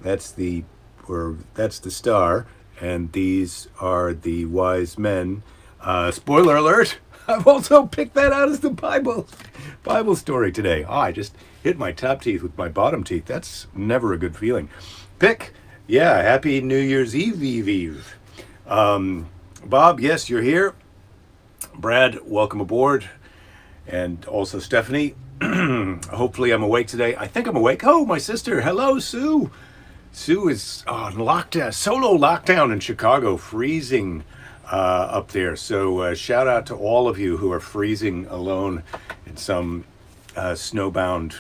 That's the that's the star, and these are the wise men. Spoiler alert! I've also picked that out as the Bible story today. Oh, I just hit my top teeth with my bottom teeth. That's never a good feeling. Pick, yeah. Happy New Year's Eve, Eve, Eve. Bob, yes, you're here. Brad, welcome aboard, and also Stephanie. Hopefully, I'm awake today. I think I'm awake. Oh, my sister. Hello, Sue. Sue is on lockdown, solo lockdown in Chicago, freezing up there. So shout out to all of you who are freezing alone in some snowbound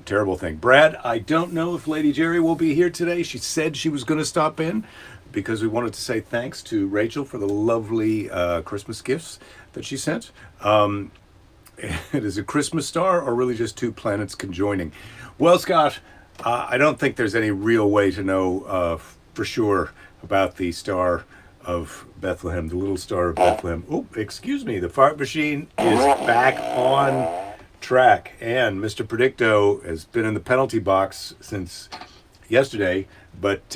terrible thing. Brad, I don't know if Lady Jerry will be here today. She said she was going to stop in because we wanted to say thanks to Rachel for the lovely Christmas gifts that she sent. It is a Christmas star or really just two planets conjoining? Well, Scott, I don't think there's any real way to know for sure about the Star of Bethlehem, the little Star of Bethlehem. Oh, excuse me, the fart machine is back on track, and Mr. Predicto has been in the penalty box since yesterday, but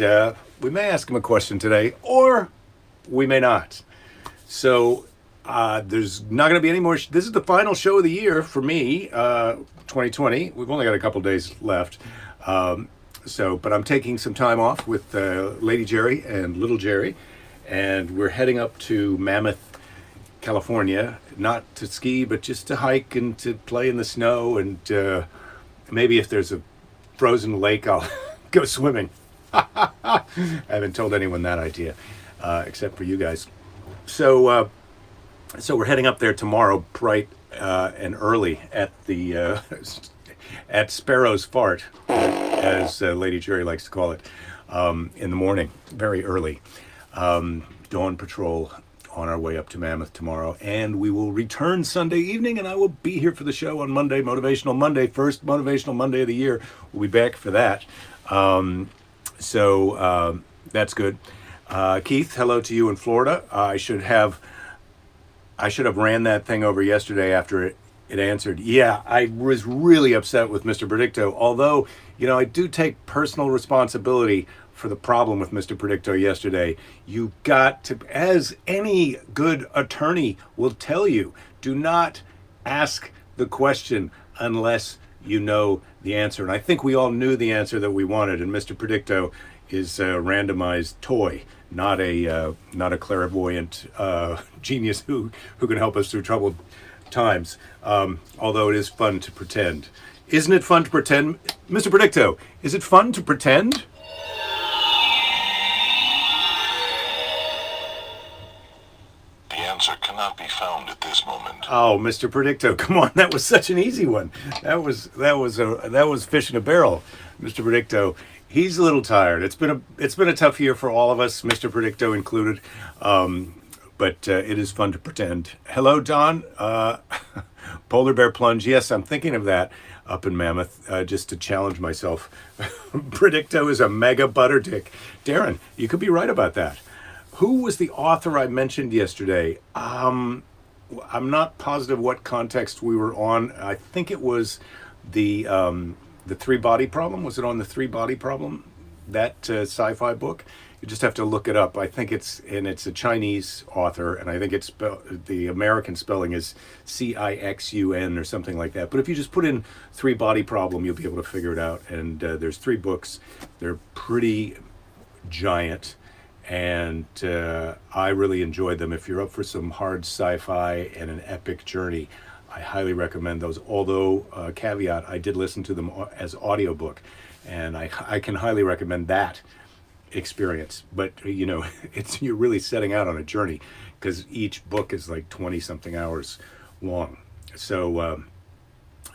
we may ask him a question today, or we may not. So there's not going to be any more. This is the final show of the year for me, 2020. We've only got a couple days left. But I'm taking some time off with Lady Jerry and Little Jerry, and we're heading up to Mammoth, California, not to ski, but just to hike and to play in the snow, and maybe if there's a frozen lake, I'll go swimming. I haven't told anyone that idea, except for you guys. So we're heading up there tomorrow, bright and early at the at Sparrow's Fart, as Lady Jerry likes to call it, in the morning, very early. Dawn patrol on our way up to Mammoth tomorrow, and we will return Sunday evening, and I will be here for the show on Monday, Motivational Monday, first Motivational Monday of the year. We'll be back for that. That's good. Keith, hello to you in Florida. I should have ran that thing over yesterday after it answered. Yeah, I was really upset with Mr. Predicto, although, I do take personal responsibility for the problem with Mr. Predicto yesterday. You got to, as any good attorney will tell you, do not ask the question unless you know the answer. And I think we all knew the answer that we wanted, and Mr. Predicto is a randomized toy, not a clairvoyant genius who can help us through troubled times. Although it is fun to pretend. Isn't it fun to pretend? Mr. Predicto, is it fun to pretend? The answer cannot be found at this moment. Oh, Mr. Predicto, come on, that was such an easy one. That was fish in a barrel, Mr. Predicto. He's a little tired. It's been a tough year for all of us, Mr. Predicto included. But it is fun to pretend. Hello, Don. Polar bear plunge. Yes, I'm thinking of that up in Mammoth, just to challenge myself. Predicto is a mega butter dick. Darren, you could be right about that. Who was the author I mentioned yesterday? I'm not positive what context we were on. I think it was the Three Body Problem. Was it on the Three Body Problem? That sci-fi book? You just have to look it up. I think it's a Chinese author, and I think the American spelling is Cixun or something like that. But if you just put in Three Body Problem, you'll be able to figure it out. And there's 3 books. They're pretty giant, and I really enjoyed them. If you're up for some hard sci-fi and an epic journey, I highly recommend those. Although, caveat, I did listen to them as audiobook, and I can highly recommend that experience. But you're really setting out on a journey, because each book is like 20 something hours long. So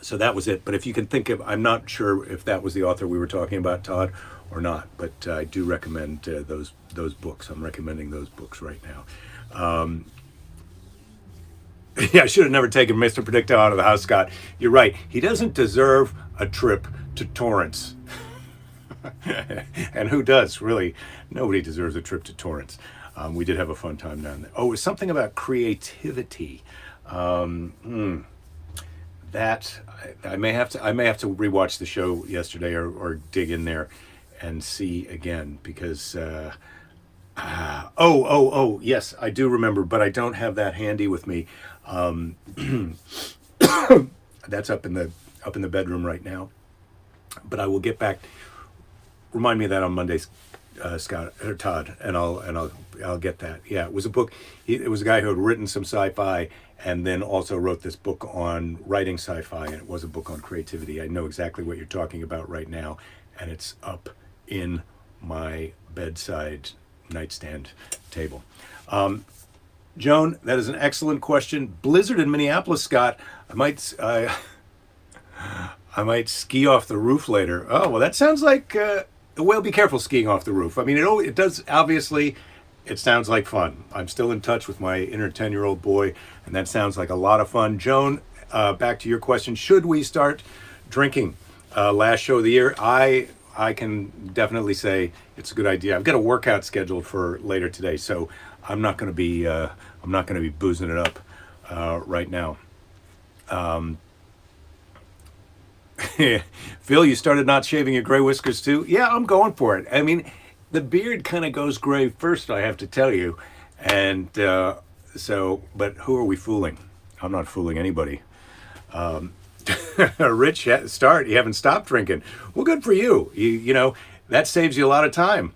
that was it. But if you can think of, I'm not sure if that was the author we were talking about, Todd, or not, but I do recommend those books. I'm recommending those books right now. Yeah, I should have never taken Mr. Predicto out of the house, Scott. You're right. He doesn't deserve a trip to Torrance. And who does, really? Nobody deserves a trip to Torrance. We did have a fun time down there. Oh, it was something about creativity. That I may have to rewatch the show yesterday, or dig in there and see again because. Oh, yes, I do remember, but I don't have that handy with me. That's up in the bedroom right now. But I will get back. Remind me of that on Monday, Scott or Todd, and I'll get that. Yeah, it was a book. It was a guy who had written some sci-fi and then also wrote this book on writing sci-fi, and it was a book on creativity. I know exactly what you're talking about right now, and it's up in my bedside nightstand table. Joan, that is an excellent question. Blizzard in Minneapolis, Scott. I might ski off the roof later. Oh, well, that sounds like. Well, be careful skiing off the roof. I mean, it does. Obviously, it sounds like fun. I'm still in touch with my inner 10-year-old boy, and that sounds like a lot of fun. Joan, back to your question. Should we start drinking? Last show of the year. I can definitely say it's a good idea. I've got a workout scheduled for later today, so I'm not going to be boozing it up right now. Phil, you started not shaving your gray whiskers too? Yeah, I'm going for it. I mean, the beard kind of goes gray first, I have to tell you, and but who are we fooling? I'm not fooling anybody. Rich, start. You haven't stopped drinking. Well, good for you. You know, that saves you a lot of time.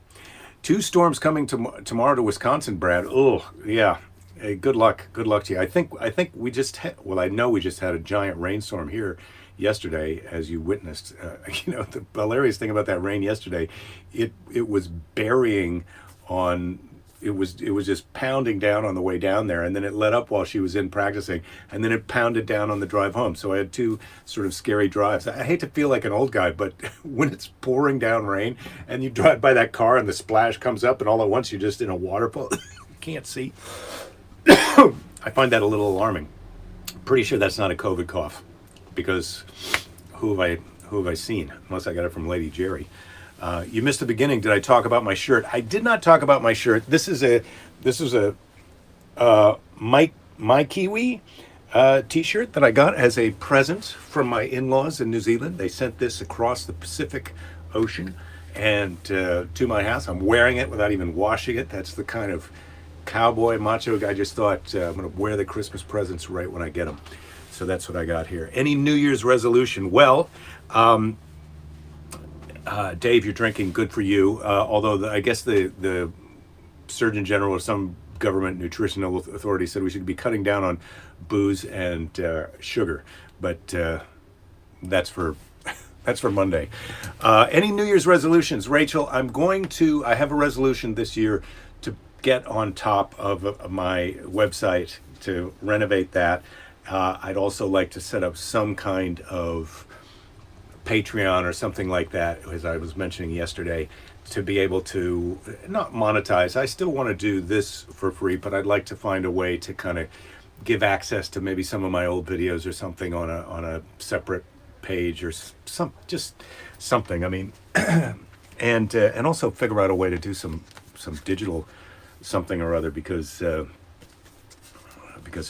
2 storms coming tomorrow to Wisconsin, Brad. Oh, yeah. Hey, good luck. Good luck to you. I think we just had, well, I know we just had a giant rainstorm here yesterday, as you witnessed. You know, the hilarious thing about that rain yesterday, it was burying on. It was just pounding down on the way down there, and then it let up while she was in practicing, and then it pounded down on the drive home. So I had 2 sort of scary drives. I hate to feel like an old guy, but when it's pouring down rain and you drive by that car and the splash comes up and all at once you're just in a waterfall, you can't see. I find that a little alarming. Pretty sure that's not a COVID cough, because who have I seen? Unless I got it from Lady Jerry. You missed the beginning. Did I talk about my shirt? I did not talk about my shirt. This is a my Kiwi t-shirt that I got as a present from my in-laws in New Zealand. They sent this across the Pacific Ocean and to my house. I'm wearing it without even washing it. That's the kind of cowboy macho guy. I just thought I'm going to wear the Christmas presents right when I get them. So that's what I got here. Any New Year's resolution? Well, Dave, you're drinking. Good for you. Although I guess the Surgeon General or some government nutritional authority said we should be cutting down on booze and sugar. But that's for Monday. Any New Year's resolutions? Rachel, I have a resolution this year to get on top of my website, to renovate that. I'd also like to set up some kind of Patreon or something like that, as I was mentioning yesterday, to be able to not monetize. I still want to do this for free, but I'd like to find a way to kind of give access to maybe some of my old videos or something on a separate page or something. I mean, and also figure out a way to do some digital something or other, because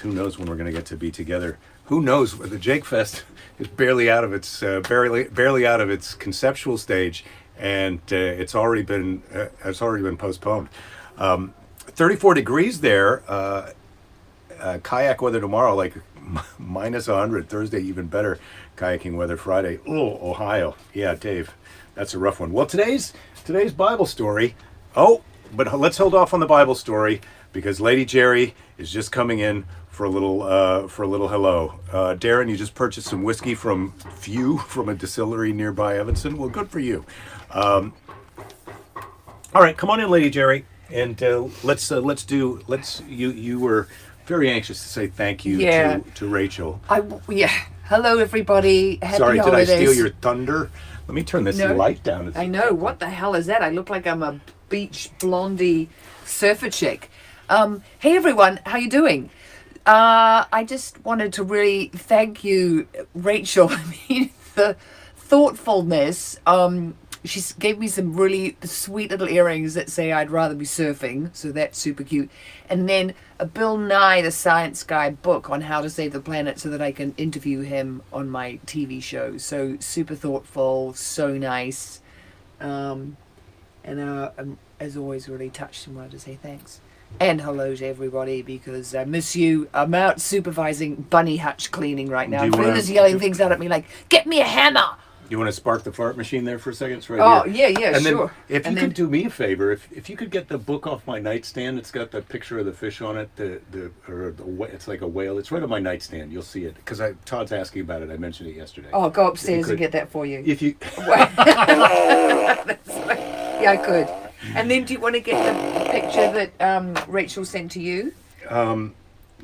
who knows when we're going to get to be together. Who knows? The Jake Fest is barely out of its conceptual stage, and it's already been postponed. 34 degrees there. Kayak weather tomorrow, like minus 100. Thursday, even better. Kayaking weather Friday. Oh, Ohio. Yeah, Dave, that's a rough one. Well, today's Bible story. Oh, but let's hold off on the Bible story, because Lady Jerry is just coming in for a little hello. Darren, you just purchased some whiskey from a distillery nearby Evanston. Well, good for you. All right, come on in, Lady Jerry, and you were very anxious to say thank you to Rachel. Hello, everybody. Happy holidays. Did I steal your thunder? Let me turn this light down. I know. What the hell is that? I look like I'm a beach blondie surfer chick. Hey, everyone. How you doing? I just wanted to really thank you, Rachel. I mean, the thoughtfulness. She gave me some really sweet little earrings that say I'd rather be surfing, so that's super cute. And then a Bill Nye the Science Guy book on how to save the planet so that I can interview him on my TV show. So super thoughtful, so nice. And as always, really touched and wanted to say thanks. And hello to everybody, because I miss you. I'm out supervising bunny hutch cleaning right now. Do you wanna- Belinda's yelling things out at me like, "Get me a hammer!" You want to spark the fart machine there for a second? It's right Oh, here. yeah, And sure. then, if And you then- could do me a favor, if you could get the book off my nightstand, it's got the picture of the fish on it. It's like a whale. It's right on my nightstand. You'll see it because Todd's asking about it. I mentioned it yesterday. Oh, go upstairs could- and get that for you. If you, Yeah, I could. And then do you want to get the picture that Rachel sent to you?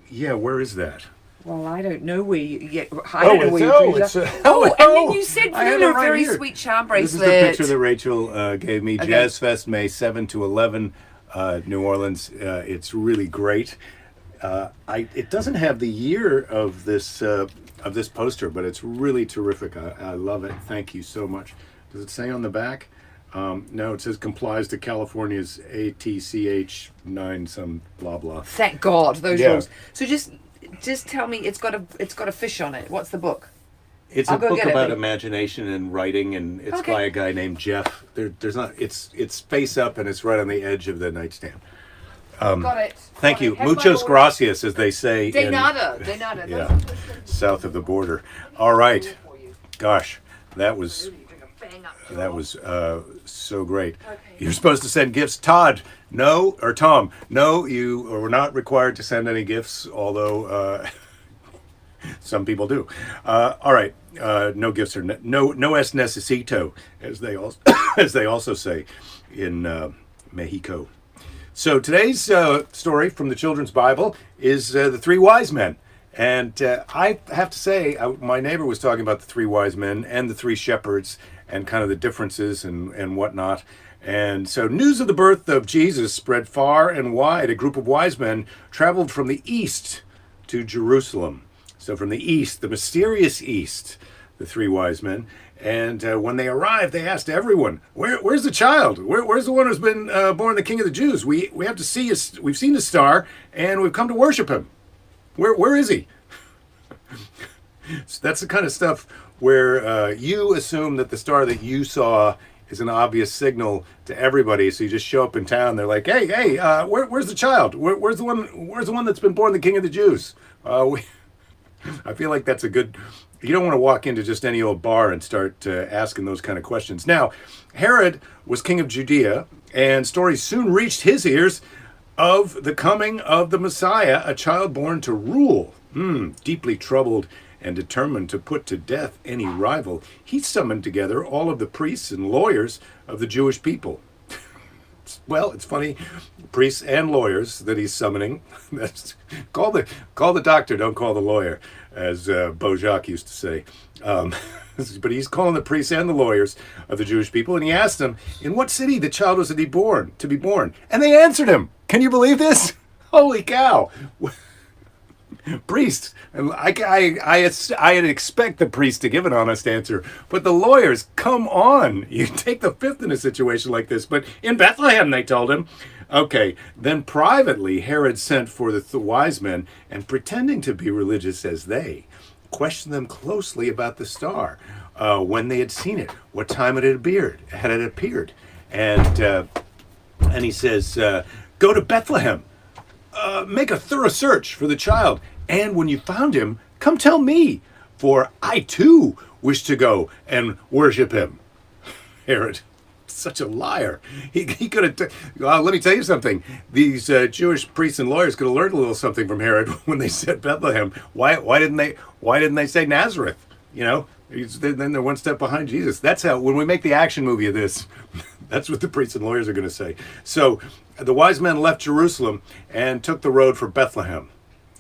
yeah, where is that? Well, I don't know where you get. I don't know where you drew it's that. Oh, and then you sent I have Belinda it a right very here. sweet charm This is bracelet. the picture that Rachel gave me. Okay. Jazz Fest, May 7 to 11, New Orleans. It's really great. It doesn't have the year of this poster, but it's really terrific. I love it. Thank you so much. Does it say on the back? No, it says complies to California's ATCH 9 some blah blah. Thank God, those Yeah. rules. So just tell me, it's got a fish on it. What's the book? It's I'll a go book get it, about but- imagination and writing, and it's Okay. by a guy named Jeff. There's not. It's face up, and it's right on the edge of the nightstand. Got it. Thank Got you, it. Have muchos my order. gracias, as they say. De in- nada, de nada. Yeah, That's what's south of the border. All right, for you. gosh, that was You drink a bang up. so great. Okay. You're supposed to send gifts, Todd. No, or Tom. No, you are not required to send any gifts, although some people do. All right, no gifts or no es necesito, as they also as they also say in Mexico. So today's story from the Children's Bible is the three wise men. And I have to say, my neighbor was talking about the three wise men and the three shepherds and kind of the differences and whatnot. And so news of the birth of Jesus spread far and wide. A group of wise men traveled from the east to Jerusalem. So from the east, the mysterious east, the three wise men. And when they arrived, they asked everyone, "Where's the child? Where's the one who's been born the King of the Jews? We have to see his. We've seen the star, and we've come to worship him. Where is he?" So that's the kind of stuff where you assume that the star that you saw is an obvious signal to everybody. So you just show up in town. They're like, "Hey, where's the child? Where's the one that's been born the King of the Jews?" I feel like that's a good. You don't want to walk into just any old bar and start asking those kind of questions. Now, Herod was king of Judea, and stories soon reached his ears of the coming of the Messiah, a child born to rule. Deeply troubled and determined to put to death any rival, he summoned together all of the priests and lawyers of the Jewish people. Well, it's funny, priests and lawyers that he's summoning. Call the doctor, don't call the lawyer, as Bojack used to say. But he's calling the priests and the lawyers of the Jewish people, and he asked them, in what city the child was to be born? And they answered him. Can you believe this? Holy cow! Priest, I'd expect the priest to give an honest answer, but the lawyers, come on, you take the fifth in a situation like this. But in Bethlehem, they told him. Okay, then privately Herod sent for the wise men, and pretending to be religious as they, questioned them closely about the star, when they had seen it, what time it had appeared, and he says, "Go to Bethlehem, make a thorough search for the child. And when you found him, come tell me, for I too wish to go and worship him." Herod, such a liar. He could have. Let me tell you something. These Jewish priests and lawyers could have learned a little something from Herod when they said Bethlehem. Why didn't they say Nazareth? You know, then they're one step behind Jesus. That's how, when we make the action movie of this, that's what the priests and lawyers are going to say. So the wise men left Jerusalem and took the road for Bethlehem.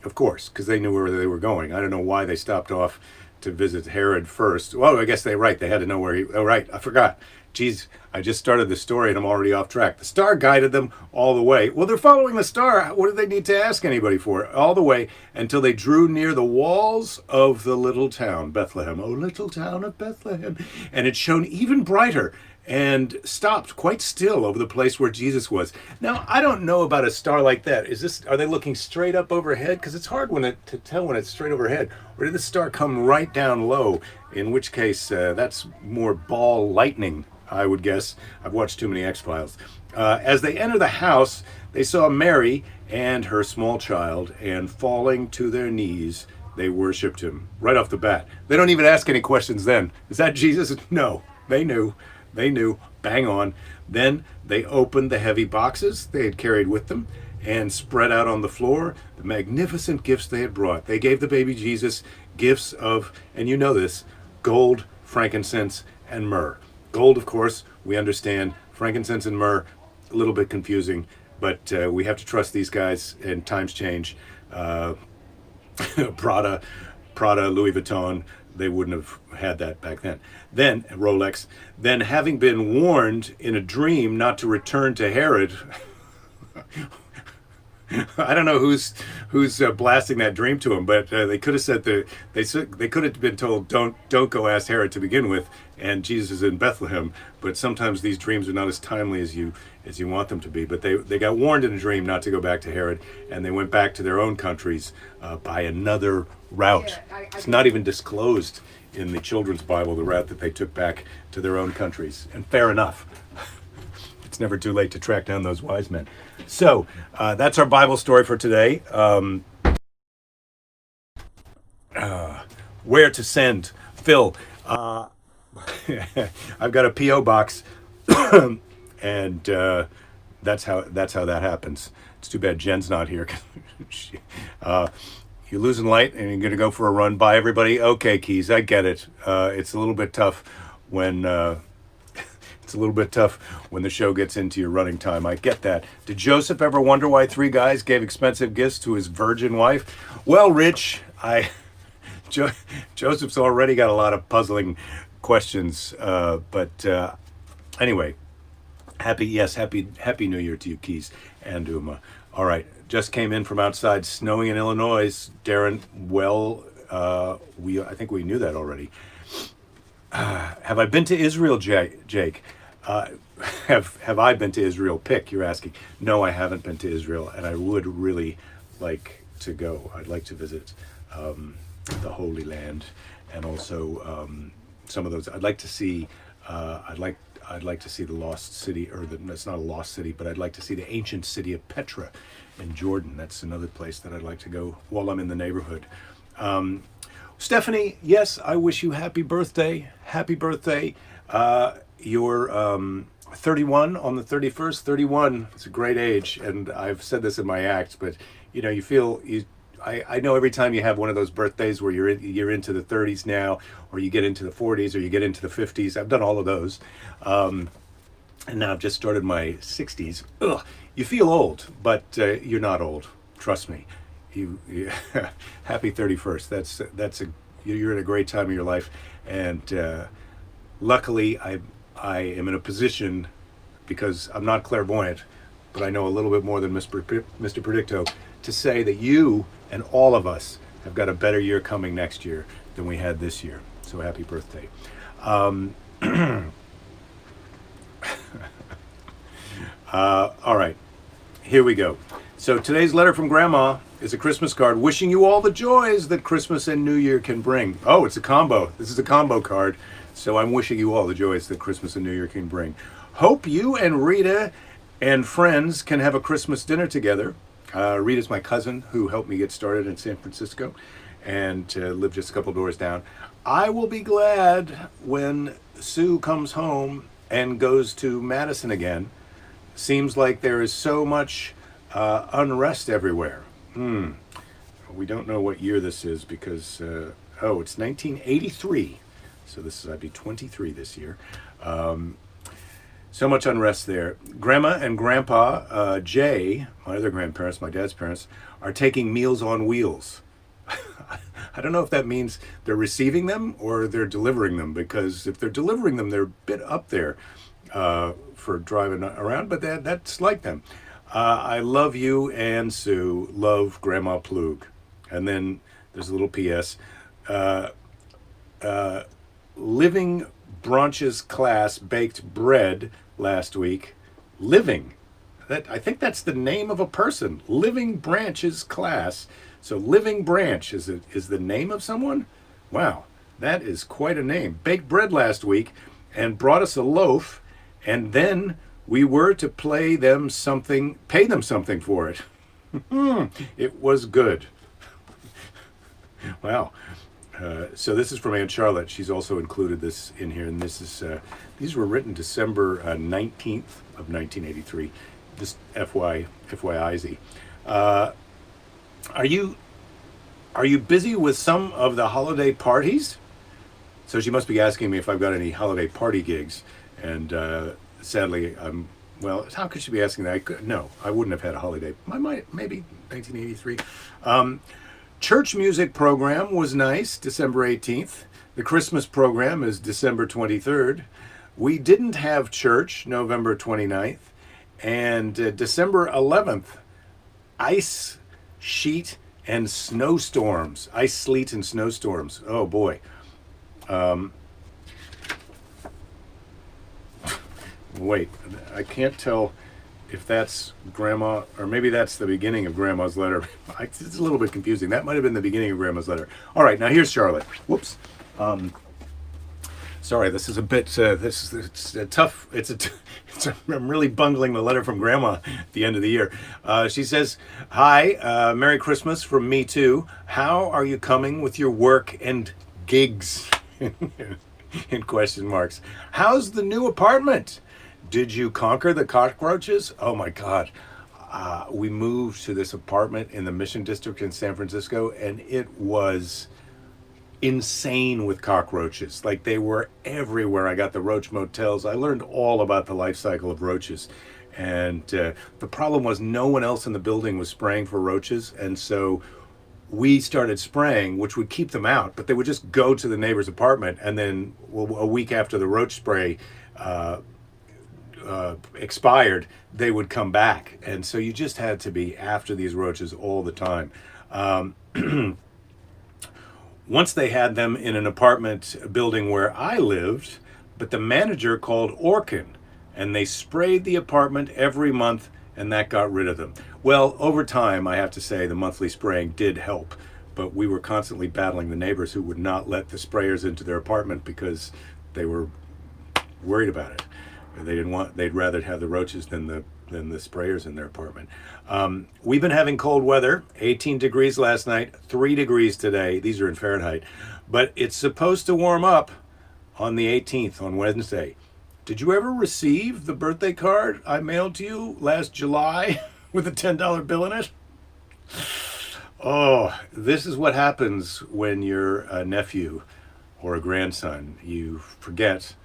Of course, because they knew where they were going. I don't know why they stopped off to visit Herod first. Well, I guess they had to know where he. Oh, right, I forgot. Geez, I just started the story and I'm already off track. The star guided them all the way. Well, they're following the star. What do they need to ask anybody for? All the way until they drew near the walls of the little town, Bethlehem. Oh, little town of Bethlehem. And it shone even brighter and stopped quite still over the place where Jesus was. Now, I don't know about a star like that. Are they looking straight up overhead? Because it's hard to tell when it's straight overhead. Or did the star come right down low? In which case, that's more ball lightning I would guess. I've watched too many X-Files. As they enter the house, they saw Mary and her small child, and falling to their knees, they worshipped him right off the bat. They don't even ask any questions then. Is that Jesus? No, they knew. They knew. Bang on. Then they opened the heavy boxes they had carried with them and spread out on the floor the magnificent gifts they had brought. They gave the baby Jesus gifts of, and you know this, gold, frankincense, and myrrh. Gold, of course, we understand. Frankincense and myrrh, a little bit confusing, but we have to trust these guys, and times change. Prada, Louis Vuitton, they wouldn't have had that back then. Then, Rolex, then having been warned in a dream not to return to Herod, I don't know who's blasting that dream to him, but they could have said they could have been told don't go ask Herod to begin with, and Jesus is in Bethlehem. But sometimes these dreams are not as timely as you want them to be. But they got warned in a dream not to go back to Herod, and they went back to their own countries by another route. It's not even disclosed in the children's Bible, the route that they took back to their own countries. And fair enough. It's never too late to track down those wise men. So that's our Bible story for today. Where to send? Phil, I've got a P.O. box, and that's how that happens. It's too bad Jen's not here. You're losing light, and you're going to go for a run. Bye, everybody. Okay, Keys, I get it. It's a little bit tough when the show gets into your running time. I get that. Did Joseph ever wonder why three guys gave expensive gifts to his virgin wife? Well, Rich, Joseph's already got a lot of puzzling questions. But anyway, happy New Year to you, Keys and Uma. All right, just came in from outside, snowing in Illinois. Darren, I think we knew that already. Have I been to Israel, Jake? Have I been to Israel? You're asking. No, I haven't been to Israel, and I would really like to go. I'd like to visit the Holy Land, and also some of those. I'd like to see. I'd like to see the lost city, it's not a lost city, but I'd like to see the ancient city of Petra in Jordan. That's another place that I'd like to go while I'm in the neighborhood. Stephanie, yes, I wish you happy birthday. Happy birthday. You're 31 on the 31st. 31, it's a great age, and I've said this in my act, but I know every time you have one of those birthdays where you're into the 30s now, or you get into the 40s, or you get into the 50s. I've done all of those. And now I've just started my 60s. Ugh, you feel old, but you're not old. Trust me. You happy 31st. You're in a great time of your life, and luckily I am in a position, because I'm not clairvoyant, but I know a little bit more than Mr. Predicto, to say that you and all of us have got a better year coming next year than we had this year. So happy birthday. All right, here we go. So today's letter from Grandma is a Christmas card wishing you all the joys that Christmas and New Year can bring. Oh, it's a combo. This is a combo card. So I'm wishing you all the joys that Christmas and New Year can bring. Hope you and Rita and friends can have a Christmas dinner together. Rita's my cousin who helped me get started in San Francisco and lived just a couple doors down. I will be glad when Sue comes home and goes to Madison again. Seems like there is so much unrest everywhere. We don't know what year this is because, it's 1983. So I'd be 23 this year. So much unrest there. Grandma and Grandpa, Jay, my other grandparents, my dad's parents, are taking Meals on Wheels. I don't know if that means they're receiving them or they're delivering them, because if they're delivering them, they're a bit up there for driving around, but that's like them. I love you and Sue. Love, Grandma Plug. And then there's a little P.S. Living Branch's class baked bread last week. Living. I think that's the name of a person. Living Branch's class. So Living Branch is the name of someone? Wow, that is quite a name. Baked bread last week and brought us a loaf and then we were to pay them something for it. It was good. Wow. So this is from Aunt Charlotte. She's also included this in here, and this is these were written December 19th of 1983. Just FYIZ. Are you busy with some of the holiday parties? So she must be asking me if I've got any holiday party gigs, and sadly, well, how could she be asking that? No, I wouldn't have had a holiday. Maybe 1983. Church music program was nice, December 18th. The Christmas program is December 23rd. We didn't have church, November 29th. And December 11th, ice, sheet, and snowstorms. Ice, sleet, and snowstorms. Oh, boy. Wait, I can't tell if that's Grandma, or maybe that's the beginning of Grandma's letter. It's a little bit confusing. That might have been the beginning of Grandma's letter. All right, now here's Charlotte. Whoops. Sorry, this is a bit. It's a tough. I'm really bungling the letter from Grandma at the end of the year. She says, "Hi, Merry Christmas from me too. How are you coming with your work and gigs?" In question marks. How's the new apartment? Did you conquer the cockroaches? Oh my God. We moved to this apartment in the Mission District in San Francisco, and it was insane with cockroaches. Like, they were everywhere. I got the roach motels. I learned all about the life cycle of roaches. And the problem was no one else in the building was spraying for roaches. And so we started spraying, which would keep them out, but they would just go to the neighbor's apartment. And then a week after the roach spray expired, they would come back. And so you just had to be after these roaches all the time. Once they had them in an apartment building where I lived, but the manager called Orkin, and they sprayed the apartment every month, and that got rid of them. Well, over time, I have to say, the monthly spraying did help, but we were constantly battling the neighbors who would not let the sprayers into their apartment because they were worried about it. They'd rather have the roaches than the sprayers in their apartment. We've been having cold weather, 18 degrees last night, 3 degrees today. These are in Fahrenheit. But it's supposed to warm up on the 18th, on Wednesday. Did you ever receive the birthday card I mailed to you last July with a $10 bill in it? Oh, this is what happens when you're a nephew or a grandson. You forget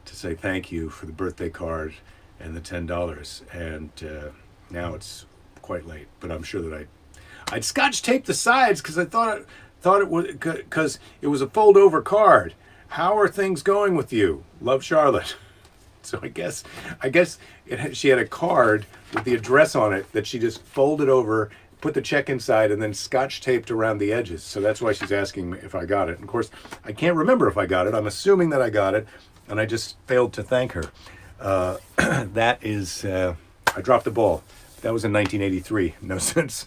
to say thank you for the birthday card and the $10, and now it's quite late. But I'm sure that I'd scotch taped the sides because I thought it was because it was a fold over card. How are things going with you? Love, Charlotte. So I guess she had a card with the address on it that she just folded over, put the check inside, and then scotch taped around the edges. So that's why she's asking me if I got it. And of course, I can't remember if I got it. I'm assuming that I got it, and I just failed to thank her. That is, I dropped the ball. That was in 1983. No sense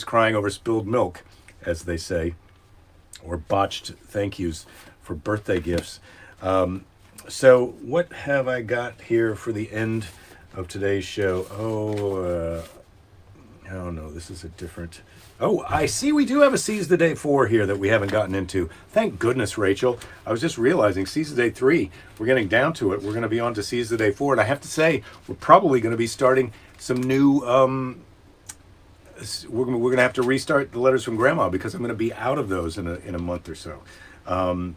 crying over spilled milk, as they say, or botched thank yous for birthday gifts. So what have I got here for the end of today's show? Oh no, this is a different. Oh, I see we do have a Seize the Day 4 here that we haven't gotten into. Thank goodness, Rachel. I was just realizing Seize the Day 3, we're getting down to it. We're going to be on to Seize the Day 4, and I have to say, we're probably going to be starting some new, we're going to have to restart the letters from Grandma because I'm going to be out of those in a month or so. All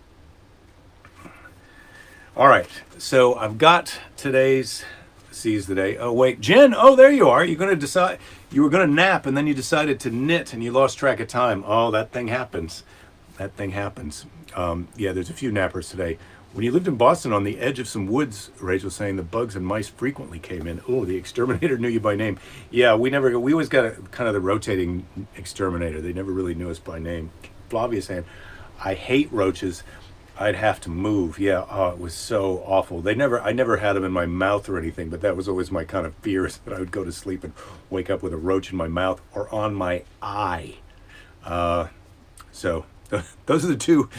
right, so I've got today's Seize the Day. Oh, wait, Jen, oh, there you are. You're going to decide, you were going to nap, and then you decided to knit, and you lost track of time. Oh, that thing happens. That thing happens. Yeah, there's a few nappers today. When you lived in Boston on the edge of some woods, Rachel's saying the bugs and mice frequently came in. Oh, the exterminator knew you by name. Yeah, we always got kind of the rotating exterminator. They never really knew us by name. Flavia's saying, I hate roaches. I'd have to move. Yeah, oh, it was so awful. I never had them in my mouth or anything, but that was always my kind of fear, is that I would go to sleep and wake up with a roach in my mouth or on my eye. So those are the two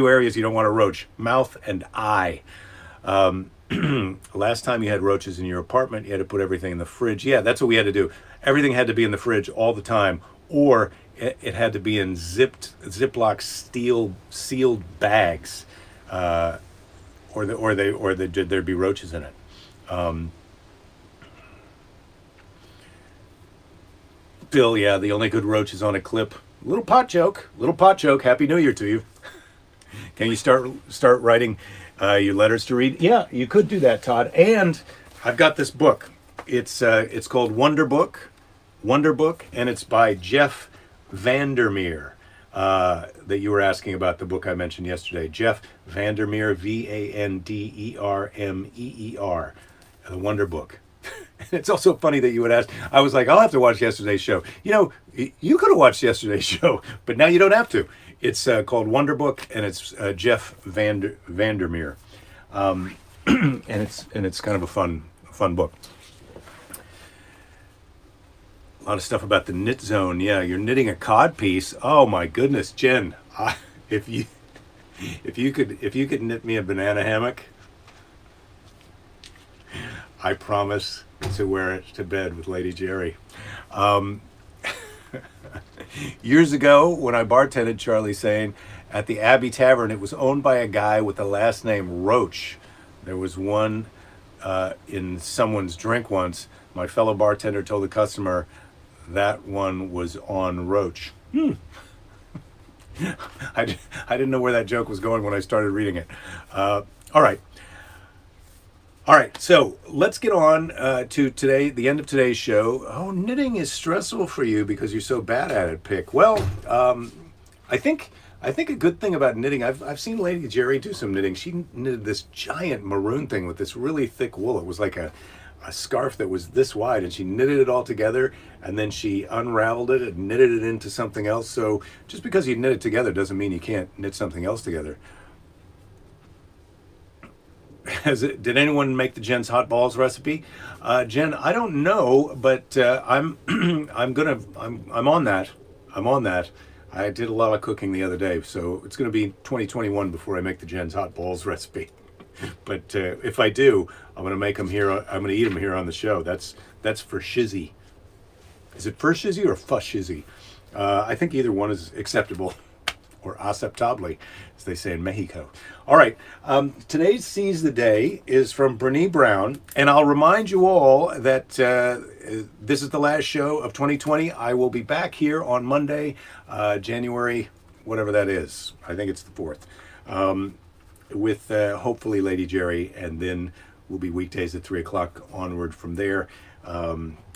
areas you don't want a roach: mouth and eye. Last time you had roaches in your apartment, you had to put everything in the fridge. Yeah, that's what we had to do. Everything had to be in the fridge all the time, or it had to be in Ziploc steel sealed bags, there'd be roaches in it. Bill, yeah, the only good roach is on a clip. Little pot joke. Happy New Year to you. Can you start writing your letters to read? Yeah, you could do that, Todd. And I've got this book. It's called Wonder Book, and it's by Jeff Vandermeer. That you were asking about, the book I mentioned yesterday. Jeff Vandermeer, Vandermeer, the Wonder Book. It's also funny that you would ask. I was like, I'll have to watch yesterday's show. You know, you could have watched yesterday's show, but now you don't have to. It's called Wonder Book, and it's Jeff Vandermeer, and it's kind of a fun book. A lot of stuff about the knit zone. Yeah, you're knitting a cod piece. Oh my goodness, Jen, if you could knit me a banana hammock, I promise to wear it to bed with Lady Jerry. Years ago, when I bartended, Charlie saying, at the Abbey Tavern, it was owned by a guy with the last name Roach. There was one in someone's drink once. My fellow bartender told the customer that one was on Roach. I didn't know where that joke was going when I started reading it. All right, so let's get on to today, the end of today's show. Oh, knitting is stressful for you because you're so bad at it, Pick. Well, I think a good thing about knitting, I've seen Lady Jerry do some knitting. She knitted this giant maroon thing with this really thick wool. It was like a scarf that was this wide, and she knitted it all together, and then she unraveled it and knitted it into something else. So just because you knit it together doesn't mean you can't knit something else together. Did anyone make the Jen's hot balls recipe? Jen, I don't know, but I'm on that. I did a lot of cooking the other day, so it's going to be 2021 before I make the Jen's hot balls recipe. But if I do, I'm going to make them here. I'm going to eat them here on the show. That's for shizzy. Is it for shizzy or fuss shizzy? I think either one is acceptable, or aceptable, as they say in Mexico. All right, today's Seize the Day is from Brene Brown, and I'll remind you all that this is the last show of 2020. I will be back here on Monday, January, whatever that is. I think it's the 4th, with hopefully Lady Jerry, and then we'll be weekdays at 3 o'clock onward from there.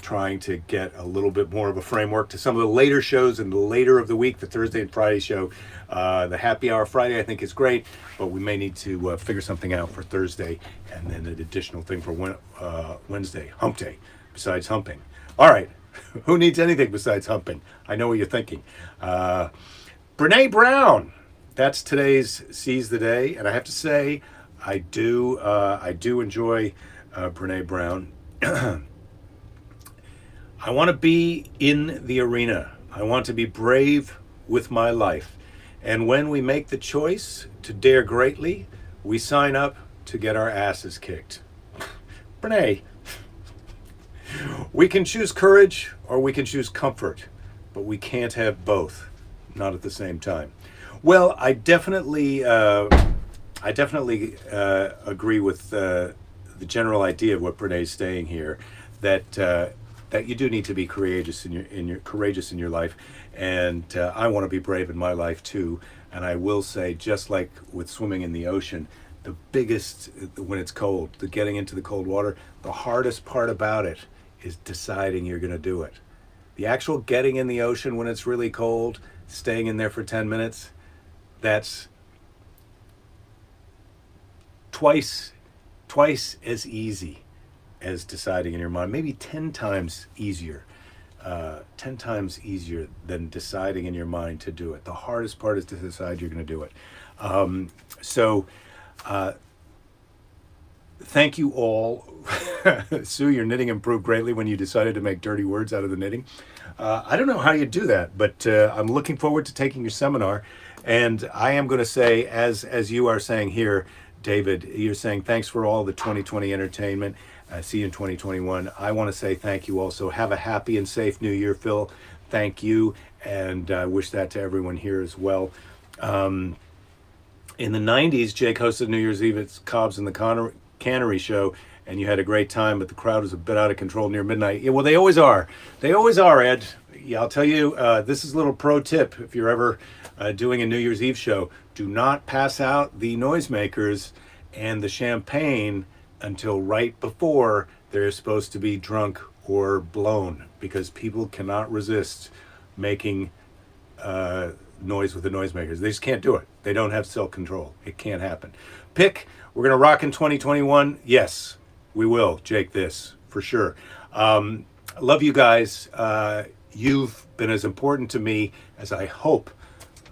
Trying to get a little bit more of a framework to some of the later shows and the later of the week, the Thursday and Friday show. The happy hour Friday I think is great, but we may need to figure something out for Thursday, and then an additional thing for Wednesday, hump day, besides humping. All right, who needs anything besides humping? I know what you're thinking. Brene Brown, that's today's Seize the Day, and I have to say, I do enjoy Brene Brown. I want to be in the arena. I want to be brave with my life. And when we make the choice to dare greatly, we sign up to get our asses kicked. Brene, we can choose courage or we can choose comfort, but we can't have both, not at the same time. Well, I definitely agree with the general idea of what Brene is saying here, that you do need to be courageous in your life, and I want to be brave in my life too. And I will say, just like with swimming in the ocean, the biggest, when it's cold, the getting into the cold water, the hardest part about it is deciding you're going to do it. The actual getting in the ocean when it's really cold, staying in there for 10 minutes, that's twice as easy as deciding in your mind, maybe 10 times easier. 10 times easier than deciding in your mind to do it. The hardest part is to decide you're going to do it. Thank you all. Sue, your knitting improved greatly when you decided to make dirty words out of the knitting. I don't know how you do that, but I'm looking forward to taking your seminar. And I am going to say, as you are saying here, David, you're saying thanks for all the 2020 entertainment. See you in 2021. I want to say thank you also. Have a happy and safe New Year, Phil. Thank you, and I wish that to everyone here as well. In the 90s, Jake hosted New Year's Eve at Cobb's and the Cannery Show, and you had a great time, but the crowd was a bit out of control near midnight. Yeah, well, they always are. They always are, Ed. Yeah, I'll tell you, this is a little pro tip if you're ever doing a New Year's Eve show. Do not pass out the noisemakers and the champagne until right before they're supposed to be drunk or blown, because people cannot resist making noise with the noisemakers. They just can't do it. They don't have self-control. It can't happen. Pick, we're going to rock in 2021. Yes, we will, Jake, this, for sure. Love you guys. You've been as important to me as I hope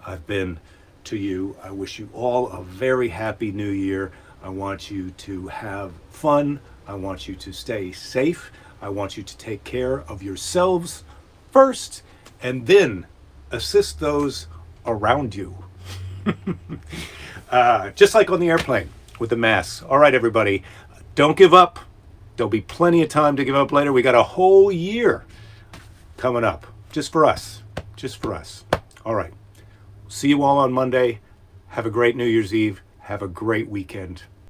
I've been to you. I wish you all a very happy new year. I want you to have fun. I want you to stay safe. I want you to take care of yourselves first, and then assist those around you. Just like on the airplane with the masks. All right, everybody, don't give up. There'll be plenty of time to give up later. We got a whole year coming up just for us. All right. See you all on Monday. Have a great New Year's Eve. Have a great weekend.